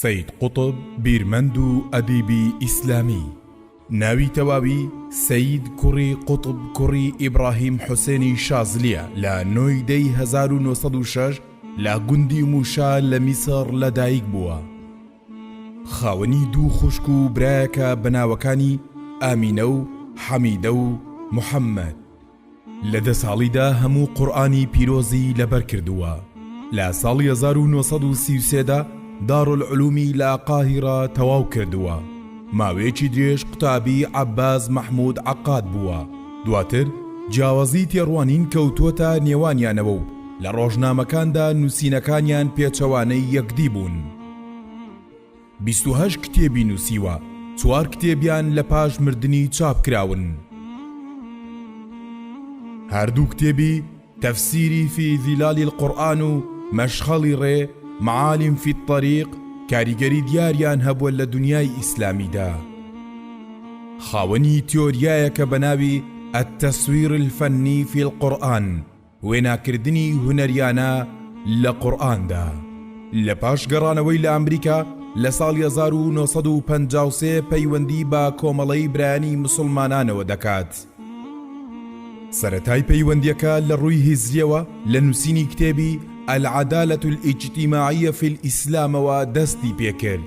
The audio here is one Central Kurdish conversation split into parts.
سەید قوتب بیرمەند و ئەدیبی ئیسلامی. ناوی تەواوی سەید کوڕی قوتب کوڕی ئیبراهیم حوسێنی شازلیە لە 9 دەی 1906 لە گوندی موشا لە میسر لەدایک بووە. خاوەنی دوو خوشک و برایەکە بەناوەکانی ئامینە و حەمیدە و محەممەد. لە 10 ساڵیدا هەموو قورئانی پیرۆزی لەبەر کردووە. لە ساڵی 1933دا دارالعلومی لە قاهیرە تەواو کردووە. ماوەیەکی درێژ قوتابی عەباس مەحموود عەقاد بووە. دواتر جیاوازی تێڕوانین کەوتووەتە نێوانیانەوە و لە ڕۆژنامەکاندا نووسینەکانیان پێچەوانەی یەکدی بوون. 28 کتێبی نووسیوە، 4 کتێبیان لە پاش مردنی چاپ کراون. هەردوو کتێبی تەفسیری فی ظیلالی القورئان و مەشخەڵی ڕێ معالم فی الطەریق کاریگەری دیاریان هەبووە لە دنیای ئیسلامیدا. خاوەنی تیۆریایەکە بەناوی التەسویر الفەنی فی القورئان، وێناکردنی هونەریانە لە قورئاندا. لە پاش گەڕانەوەی لە ئەمریکا لە ساڵی 1953 پەیوەندی بە کۆمەڵەی برایانی موسڵمانانەوە دەکات. سەرەتای پەیوەندیەکە لە ڕووی هیزریەوە لە نووسینی کتێبی العدالة الاجتماعية في الإسلام ودستي بيكر.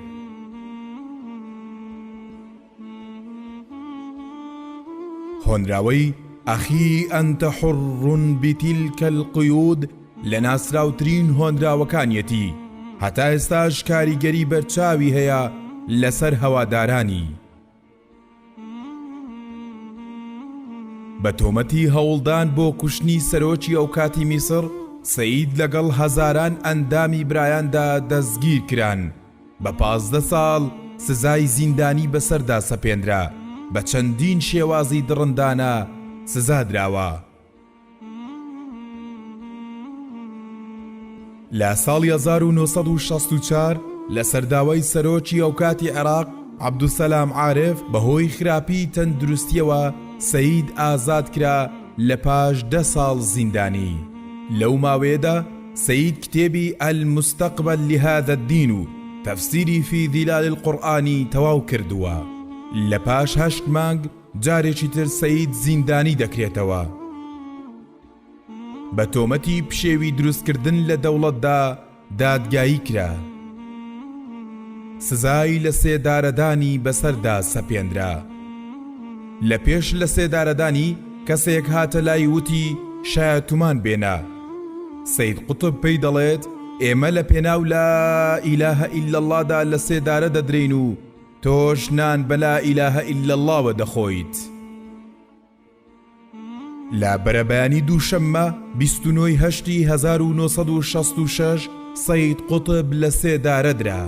هونراوي أخي أنت حر بتلك القيود لناسراوترين هونراوكانيتي حتى استاج كاريگري برچاوي هيا لسر هواداراني. بتومتي هولدان بو كشني سروچي أو كاتي مصر سەید لەگەڵ هەزاران ئەندامی برایاندا دەستگیر کران. بە 15 ساڵ سزای زیندانی بەسەردا سەپێنرا، بە چەندین شێوازی دڕندانە سزادراوە. لە ساڵی 1964 لە سەرداوای سەرۆکی ئەو کاتی عێراق عەبدوسەلام عارف بەهۆی خراپی تەندروستیەوە سەید ئازاد کرا لە پاش 10 ساڵ زیندانی. لەو ماوەیەدا سەید کتێبی المستقبل لهذا الدین و تەفسیری فی ظیلال القورئانی تەواو کردووە. لە پاش 8 مانگ جارێکی تر سەید زیندانی دەکرێتەوە. بە تۆمەتی پشێوی دروستکردن لە دەوڵەتدا دادگایی کرا. سزای لە سێدارەدانی بەسەردا سەپێنرا. لە پێش لە سێدارەدانی کەسێک هاتە لای وتی شایەتومان بێنە. سەید قوتب پێی دەڵێت ئێمە لە پێناو لا ئیلاهە ئیلا اللهدا لە سێدارە دەدرین و تۆش نان بە لا ئیلاهە ئیلا اللهوە دەخۆیت. لە بەرەبەیانی دووشەممە 29 هەشتی 1966 سەید قوتب لە سێدارە درا.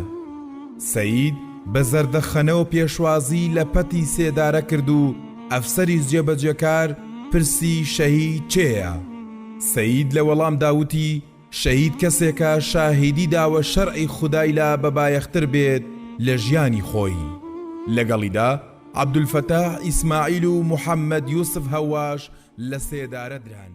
سەید بە زەردەخەنەوە پێشوازی لە پەتی سێدارە کرد و ئەفسەری جێبەجێکار پرسی شەهید چێیە؟ سەید لە وەڵام داوتی شەهید کەسێکە شاهیدی داوە شەرعی خودای لا بەبایەختر بێت لە ژیانی خۆی. لەگەڵیدا عەبدولفەتاح ئیسماعیل و محەممەد یوسف هەواش لە سێدارە دران.